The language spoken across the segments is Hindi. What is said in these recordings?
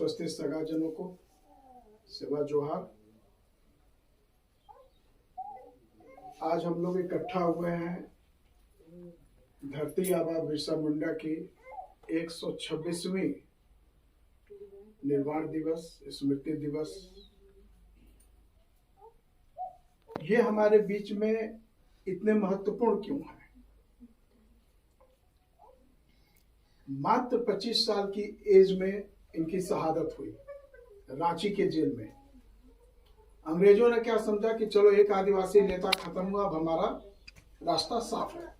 उपस्थित सगाजनों को सेवा जोहार। आज हम लोग इकट्ठा हुए हैं धरती आबा बिरसा मुंडा की 126वीं निर्वाण दिवस स्मृति दिवस। ये हमारे बीच में इतने महत्वपूर्ण क्यों है? मात्र 25 साल की एज में इनकी शहादत हुई रांची के जेल में। अंग्रेजों ने क्या समझा कि चलो एक आदिवासी नेता खत्म हुआ, अब हमारा रास्ता साफ है।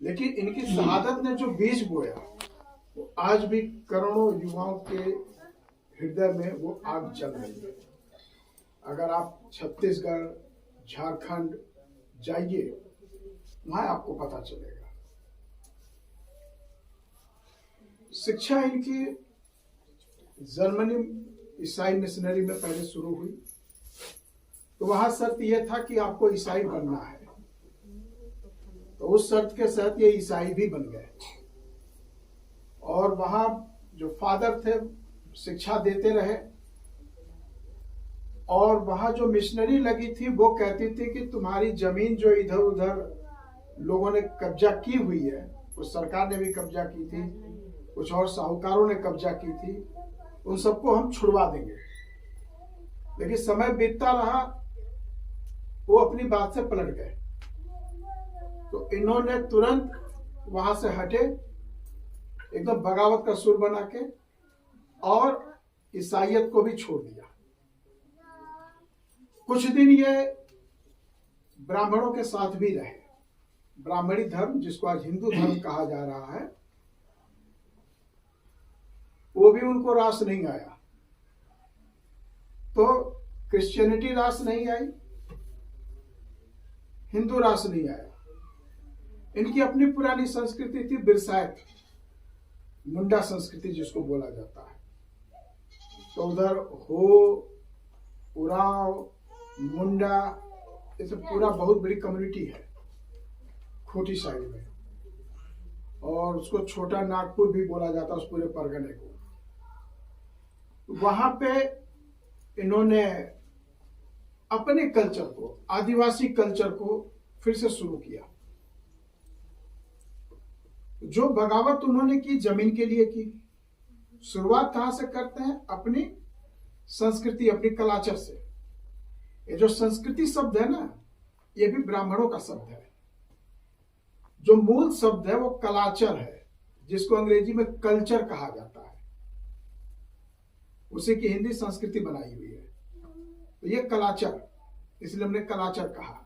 लेकिन इनकी शहादत ने जो बीज बोया वो आज भी करोड़ों युवाओं के हृदय में वो आग जल रही है। अगर आप छत्तीसगढ़, झारखंड जाइए, वहां आपको पता चलेगा। शिक्षा इनकी जर्मनी ईसाई मिशनरी में पहले शुरू हुई, तो वहां शर्त यह था कि आपको ईसाई बनना है। तो उस शर्त के साथ ये ईसाई भी बन गए और वहां जो फादर थे शिक्षा देते रहे। और वहां जो मिशनरी लगी थी वो कहती थी कि तुम्हारी जमीन जो इधर उधर लोगों ने कब्जा की हुई है, कुछ सरकार ने भी कब्जा की थी, कुछ और साहूकारों ने कब्जा की थी, उन सबको हम छुड़वा देंगे। लेकिन समय बीतता रहा, वो अपनी बात से पलट गए। तो इन्होंने तुरंत वहां से हटे, एकदम बगावत का सुर बना के, और ईसाइयत को भी छोड़ दिया। कुछ दिन ये ब्राह्मणों के साथ भी रहे। ब्राह्मणी धर्म, जिसको आज हिंदू धर्म कहा जा रहा है, वो भी उनको रास नहीं आया। तो क्रिश्चियनिटी रास नहीं आई, हिंदू रास नहीं आया। इनकी अपनी पुरानी संस्कृति थी, बिरसायत मुंडा संस्कृति जिसको बोला जाता है। तो उधर हो, उराव, मुंडा, ये सब पूरा बहुत बड़ी कम्युनिटी है खूंटी साइड में, और उसको छोटा नागपुर भी बोला जाता है उस पूरे परगने को। वहां पे इन्होंने अपने कल्चर को, आदिवासी कल्चर को फिर से शुरू किया। जो बगावत उन्होंने की जमीन के लिए की, शुरुआत कहां से करते हैं? अपनी संस्कृति, अपनी कलाचर से। ये जो संस्कृति शब्द है ना, ये भी ब्राह्मणों का शब्द है। जो मूल शब्द है वो कलाचर है, जिसको अंग्रेजी में कल्चर कहा जाता है। उसी की हिंदी संस्कृति बनाई हुई है। तो ये कलाचर, इसलिए हमने कलाचर कहा।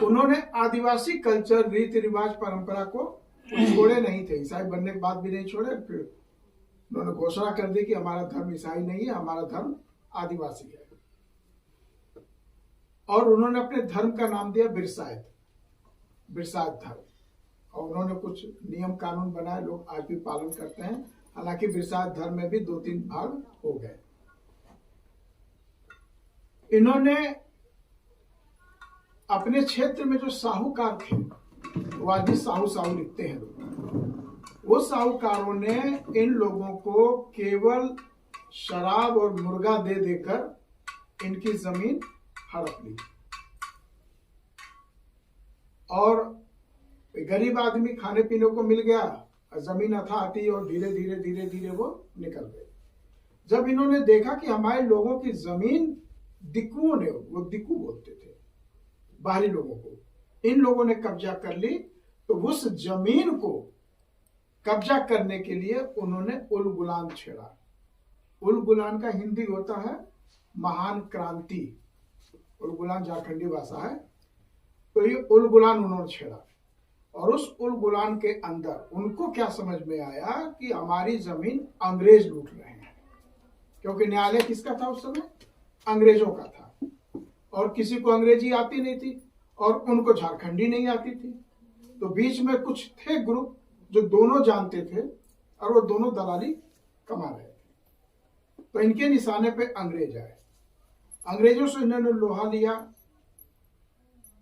उन्होंने आदिवासी कल्चर, रीति रिवाज, परंपरा को छोड़े नहीं थे। ईसाई बनने के बाद भी नहीं छोड़े। फिर उन्होंने घोषणा कर दी कि हमारा धर्म ईसाई नहीं है, हमारा धर्म आदिवासी है। और उन्होंने अपने धर्म का नाम दिया बिरसायत, बिरसायत धर्म। और उन्होंने कुछ नियम कानून बनाए, लोग आज भी पालन करते हैं। हालांकि बिरसायत धर्म में भी 2-3 भाग हो गए। इन्होंने अपने क्षेत्र में जो साहूकार थे, वो आज भी साहू साहू लिखते हैं लोग, वो साहूकारों ने इन लोगों को केवल शराब और मुर्गा दे देकर इनकी जमीन हड़प ली। और गरीब आदमी खाने पीने को मिल गया, जमीन अथाती, और धीरे धीरे धीरे धीरे वो निकल गए। जब इन्होंने देखा कि हमारे लोगों की जमीन दिकुओं ने, वो दिकू बोलते थे बाहरी लोगों को, इन लोगों ने कब्जा कर ली, तो उस जमीन को कब्जा करने के लिए उन्होंने उलगुलान छेड़ा। उलगुलान का हिंदी होता है महान क्रांति। उलगुलान झारखंडी भाषा है। तो ये उलगुलान उन्होंने छेड़ा, और उस उलगुलान के अंदर उनको क्या समझ में आया कि हमारी जमीन अंग्रेज लूट रहे हैं। क्योंकि न्यायालय किसका था उस समय? अंग्रेजों का था। और किसी को अंग्रेजी आती नहीं थी, और उनको झारखंडी नहीं आती थी। तो बीच में कुछ थे ग्रुप जो दोनों जानते थे, और वो दोनों दलाली कमा रहे थे। तो इनके निशाने पे अंग्रेज आए। अंग्रेजों से इन्होंने लोहा लिया।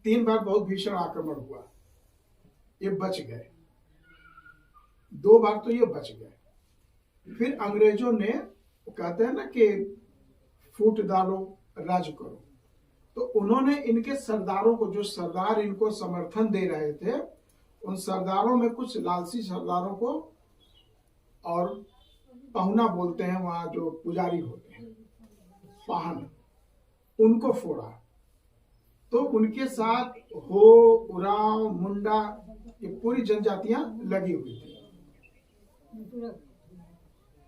3 बार बहुत भीषण आक्रमण हुआ, ये बच गए। 2 बार तो ये बच गए। फिर अंग्रेजों ने, कहते हैं ना कि फूट डालो राज करो, तो उन्होंने इनके सरदारों को, जो सरदार इनको समर्थन दे रहे थे, उन सरदारों में कुछ लालची सरदारों को, और पहुना बोलते हैं वहां जो पुजारी होते हैं, पाहन, उनको फोड़ा। तो उनके साथ हो, उरांव, मुंडा, ये पूरी जनजातियां लगी हुई थी।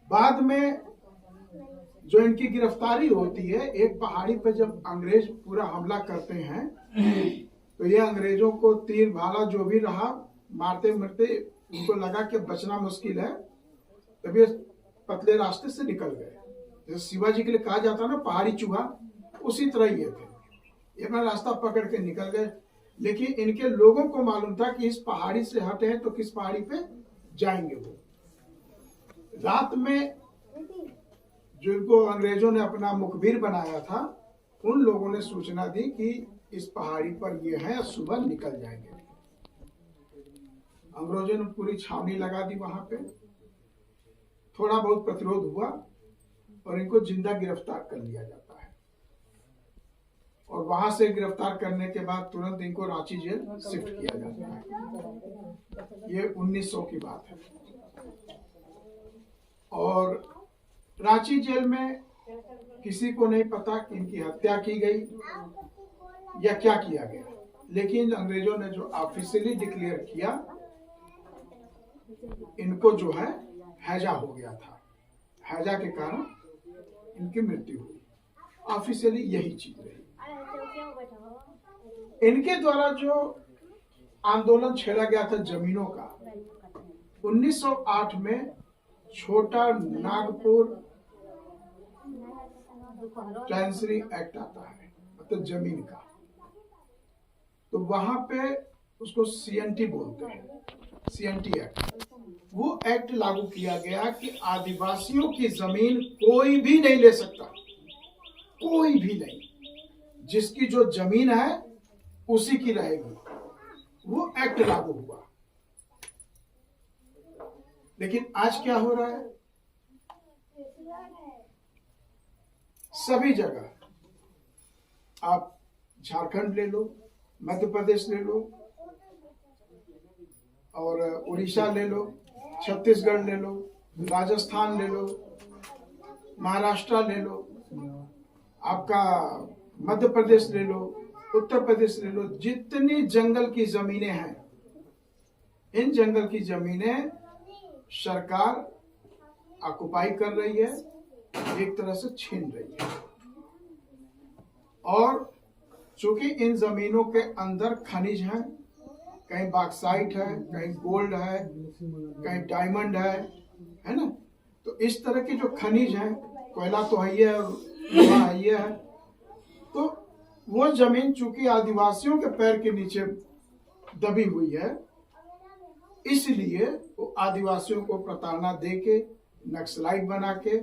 बाद में जो इनकी गिरफ्तारी होती है, एक पहाड़ी पर जब अंग्रेज पूरा हमला करते हैं, तो ये अंग्रेजों को तीर भाला जो भी रहा, मारते मारते उनको लगा कि बचना मुश्किल है, तभी पतले रास्ते से निकल गए। जैसे शिवाजी के लिए कहा जाता है ना पहाड़ी चूहा, उसी तरह ये थे, ये अपना रास्ता पकड़ के निकल गए। लेकिन इनके लोगों को मालूम था कि इस पहाड़ी से हटे हैं तो किस पहाड़ी पे जाएंगे। वो रात में जिनको अंग्रेजों ने अपना मुखबिर बनाया था, उन लोगों ने सूचना दी कि इस पहाड़ी पर ये है, सुबह निकल जाएंगे। अंग्रेजों ने पूरी छावनी लगा दी वहां पे, थोड़ा बहुत प्रतिरोध हुआ और इनको जिंदा गिरफ्तार कर लिया जाता है। और वहां से गिरफ्तार करने के बाद तुरंत इनको रांची जेल शिफ्ट किया जाता है। ये 1900 की बात है। और रांची जेल में किसी को नहीं पता कि इनकी हत्या की गई या क्या किया गया, लेकिन अंग्रेजों ने जो ऑफिशियली डिक्लेयर किया, इनको जो है हैजा हो गया था, हैजा के कारण इनकी मृत्यु हुई। ऑफिशियली यही चीज रही। इनके द्वारा जो आंदोलन छेड़ा गया था जमीनों का, 1908 में छोटा नागपुर टेंसरी एक्ट आता है, मतलब जमीन का। तो वहां पे उसको सीएनटी बोलते हैं, सीएनटी एक्ट। वो एक्ट लागू किया गया कि आदिवासियों की जमीन कोई भी नहीं ले सकता, कोई भी नहीं, जिसकी जो जमीन है उसी की रहेगी। वो एक्ट लागू हुआ। लेकिन आज क्या हो रहा है, सभी जगह आप झारखंड ले लो, मध्य प्रदेश ले लो, और उड़ीसा ले लो, छत्तीसगढ़ ले लो, राजस्थान ले लो, महाराष्ट्र ले लो, आपका मध्य प्रदेश ले लो, उत्तर प्रदेश ले लो, जितनी जंगल की जमीनें हैं, इन जंगल की जमीनें सरकार ऑक्युपाई कर रही है, एक तरह से छीन रही है। और चूंकि इन जमीनों के अंदर खनिज हैं, कहीं बॉक्साइट है, कहीं गोल्ड है, कहीं डायमंड है ना, तो इस तरह के जो खनिज हैं, कोयला तो है ही है और लोहा है ही है, तो वो जमीन चूंकि आदिवासियों के पैर के नीचे दबी हुई है, इसलिए वो आदिवासियों को प्रताड़ना दे के, नक्सलाइट बना के,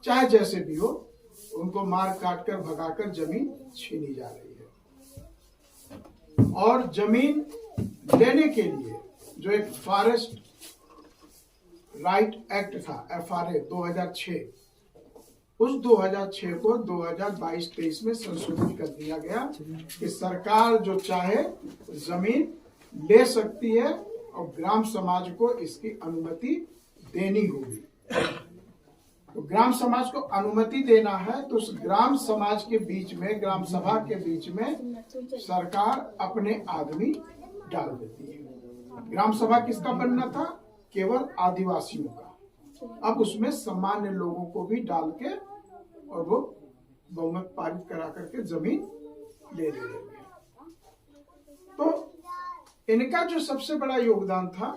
चाहे जैसे भी हो, उनको मार काट कर भगाकर जमीन छीनी जा रही है। और जमीन लेने के लिए जो एक फॉरेस्ट राइट एक्ट था, FRA 2006, उस 2006 को 2022-23 में संशोधित कर दिया गया कि सरकार जो चाहे जमीन ले सकती है और ग्राम समाज को इसकी अनुमति देनी होगी। तो ग्राम समाज को अनुमति देना है तो उस ग्राम समाज के बीच में, ग्राम सभा के बीच में सरकार अपने आदमी डाल देती है। ग्राम सभा किसका बनना था? केवल आदिवासियों का। अब उसमें सामान्य लोगों को भी डाल के और वो बहुमत पारित करा करके जमीन ले ले रहे हैं। तो इनका जो सबसे बड़ा योगदान था,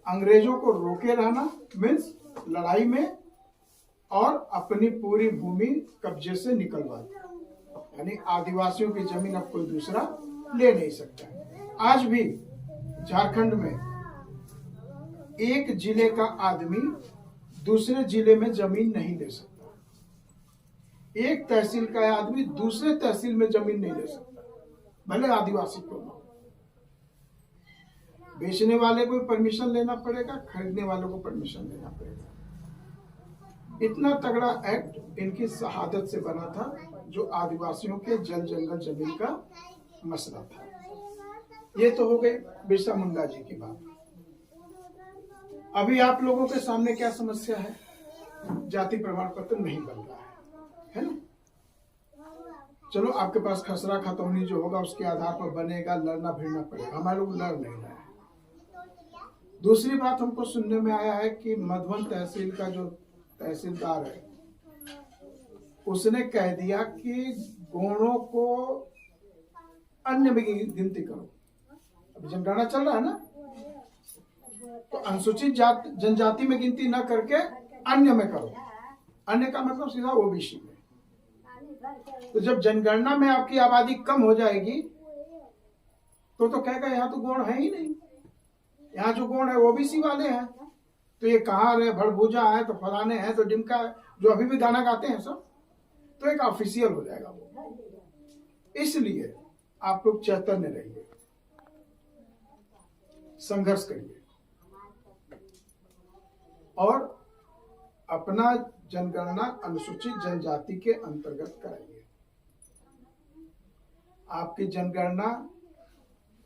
अंग्रेजों को रोके रहना, मीन्स लड़ाई में, और अपनी पूरी भूमि कब्जे से निकलवाना, यानी आदिवासियों की जमीन अब कोई दूसरा ले नहीं सकता। आज भी झारखंड में एक जिले का आदमी दूसरे जिले में जमीन नहीं ले सकता, एक तहसील का आदमी दूसरे तहसील में जमीन नहीं ले सकता, भले आदिवासी क्यों ना। बेचने वाले को परमिशन लेना पड़ेगा, खरीदने वालों को परमिशन लेना पड़ेगा। इतना तगड़ा एक्ट इनकी शहादत से बना था, जो आदिवासियों के जल जंगल जमीन का मसला था। ये तो हो गए बिरसा मुंडा जी की बात। अभी आप लोगों के सामने क्या समस्या है? जाति प्रमाण पत्र नहीं बन रहा है ना? चलो, आपके पास खसरा खतौनी जो होगा उसके आधार पर बनेगा, लड़ना भिड़ना पड़ेगा। हमारे लोग लड़ नहीं रहे हैं। दूसरी बात हमको सुनने में आया है कि मधुबन तहसील का जो तहसीलदार है उसने कह दिया कि गोंडों को अन्य में गिनती करो। अभी जनगणना चल रहा है ना, तो अनुसूचित जनजाति में गिनती न करके अन्य में करो। अन्य का मतलब सीधा ओबीसी में। तो जब जनगणना में आपकी आबादी कम हो जाएगी तो कहेगा यहाँ तो गोंड है ही नहीं, यहाँ जो गोंड है ओबीसी वाले हैं। तो ये कहाँ रहे, भड़भूजा है तो फलाने हैं तो डिमका है, जो अभी भी गाना गाते हैं सब, तो एक ऑफिशियल हो जाएगा वो। इसलिए आप लोग चैतन्य रहिए, संघर्ष करिए और अपना जनगणना अनुसूचित जनजाति के अंतर्गत कराइए। आपकी जनगणना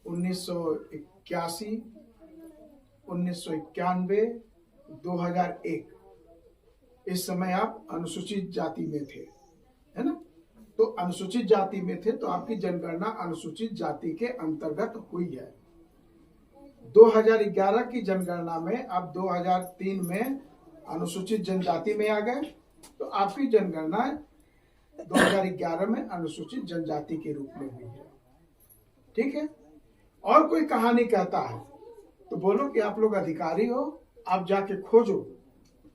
1981, 1991, 2001 इस समय आप अनुसूचित जाति में थे, है ना? तो अनुसूचित जाति में थे तो आपकी जनगणना अनुसूचित जाति के अंतर्गत हुई है। 2011 की जनगणना में आप 2003 में अनुसूचित जनजाति में आ गए, तो आपकी जनगणना 2011 में अनुसूचित जनजाति के रूप में हुई है। ठीक है? और कोई कहानी कहता है तो बोलो कि आप लोग अधिकारी हो, आप जाके खोजो।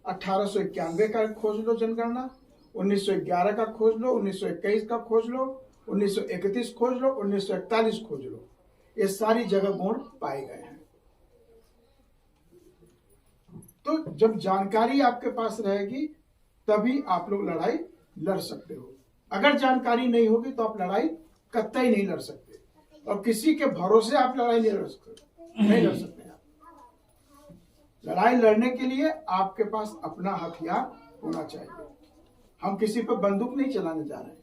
1891 का खोज लो जनगणना, 1911 का खोज लो, 1921 का खोज लो, 1931 खोज लो, 1941 खोज लो। ये सारी जगह गोंड पाए गए हैं। तो जब जानकारी आपके पास रहेगी तभी आप लोग लड़ाई लड़ सकते हो। अगर जानकारी नहीं होगी तो आप लड़ाई कतई नहीं लड़ सकते, और किसी के भरोसे आप लड़ाई नहीं लड़ सकते। लड़ाई लड़ने के लिए आपके पास अपना हथियार होना चाहिए। हम किसी पर बंदूक नहीं चलाने जा रहे हैं,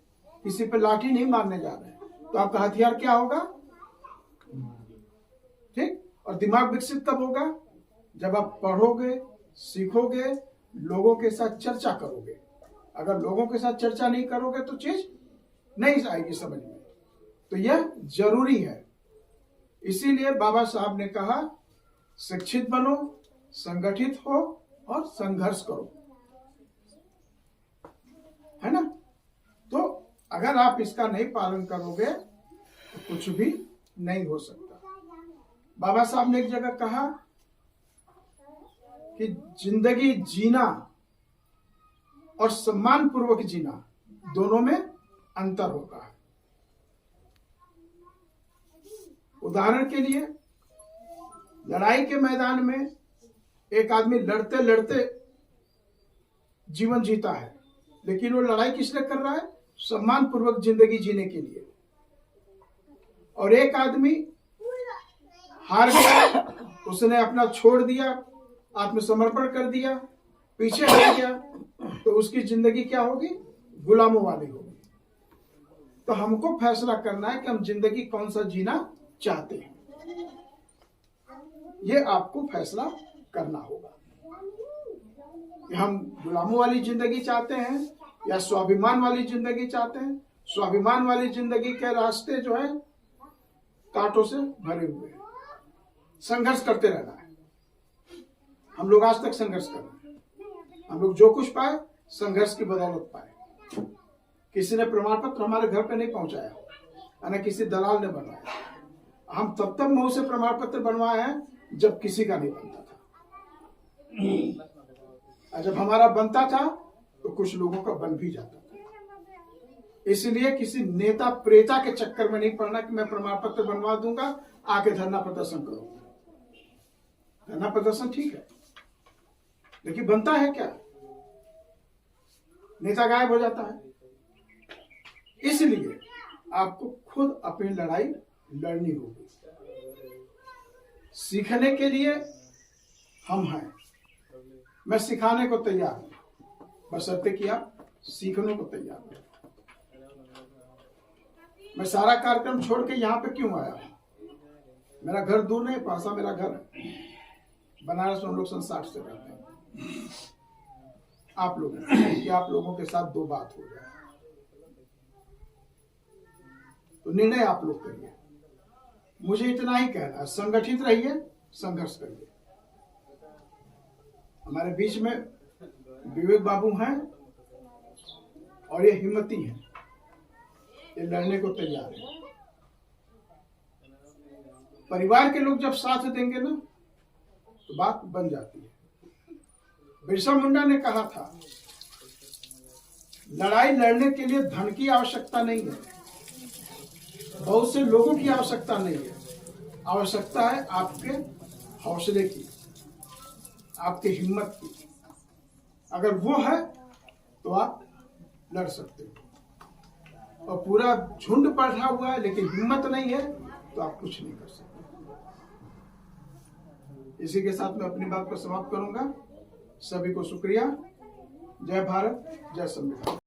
किसी पर लाठी नहीं मारने जा रहे हैं, तो आपका हथियार क्या होगा? ठीक? और दिमाग विकसित कब होगा? जब आप पढ़ोगे, सीखोगे, लोगों के साथ चर्चा करोगे। अगर लोगों के साथ चर्चा नहीं करोगे तो चीज नहीं आएगी समझ में। तो यह जरूरी है। इसीलिए बाबा साहब ने कहा, शिक्षित बनो, संगठित हो और संघर्ष करो, है ना? तो अगर आप इसका नहीं पालन करोगे तो कुछ भी नहीं हो सकता। बाबा साहब ने एक जगह कहा कि जिंदगी जीना और सम्मान पूर्वक जीना दोनों में अंतर होता है। उदाहरण के लिए, लड़ाई के मैदान में एक आदमी लड़ते लड़ते जीवन जीता है, लेकिन वो लड़ाई किस लिए कर रहा है? सम्मान पूर्वक जिंदगी जीने के लिए। और एक आदमी हार गया, उसने अपना छोड़ दिया, आत्मसमर्पण कर दिया, पीछे हट गया, तो उसकी जिंदगी क्या होगी? गुलामों वाली होगी। तो हमको फैसला करना है कि हम जिंदगी कौन सा जीना चाहते हैं। ये आपको फैसला करना होगा कि हम गुलामों वाली जिंदगी चाहते हैं या स्वाभिमान वाली जिंदगी चाहते हैं। स्वाभिमान वाली जिंदगी के रास्ते जो है कांटों से भरे हुए हैं। संघर्ष करते रहना है। हम लोग आज तक संघर्ष कर रहे हैं। हम लोग जो कुछ पाए संघर्ष की बदौलत पाए। किसी ने प्रमाण पत्र हमारे घर पे नहीं पहुंचाया, ना किसी दलाल ने बनवाया। हम तब तक मुंह से प्रमाण पत्र बनवाए हैं जब किसी का नहीं बनता था, और जब हमारा बनता था तो कुछ लोगों का बन भी जाता था। इसलिए किसी नेता प्रेता के चक्कर में नहीं पड़ना कि मैं प्रमाण पत्र बनवा दूंगा, आके धरना प्रदर्शन करो। धरना प्रदर्शन ठीक है, लेकिन बनता है क्या? नेता गायब हो जाता है। इसलिए आपको खुद अपनी लड़ाई लड़नी होगी। सीखने के लिए हम हैं। मैं सिखाने को तैयार हूं, बशर्ते कि आप सीखने को तैयार हो। मैं सारा कार्यक्रम छोड़ के यहाँ पे क्यों आया? मेरा घर दूर नहीं, पासा मेरा घर है। बनारस में हम लोग 60 से रहते हैं। आप लोगों के साथ दो बात हो जाए तो निर्णय आप लोग करिए। मुझे इतना ही कहना है, संगठित रहिए, संघर्ष करिए। हमारे बीच में विवेक बाबू हैं और ये हिम्मती हैं, ये लड़ने को तैयार है। परिवार के लोग जब साथ देंगे ना तो बात बन जाती है। बिरसा मुंडा ने कहा था, लड़ाई लड़ने के लिए धन की आवश्यकता नहीं है, बहुत से लोगों की आवश्यकता नहीं है, आवश्यकता है आपके हौसले की, आपके हिम्मत की। अगर वो है तो आप लड़ सकते हो। और पूरा झुंड बैठा हुआ है लेकिन हिम्मत नहीं है तो आप कुछ नहीं कर सकते। इसी के साथ मैं अपनी बात को समाप्त करूंगा। सभी को शुक्रिया। जय भारत, जय संविधान।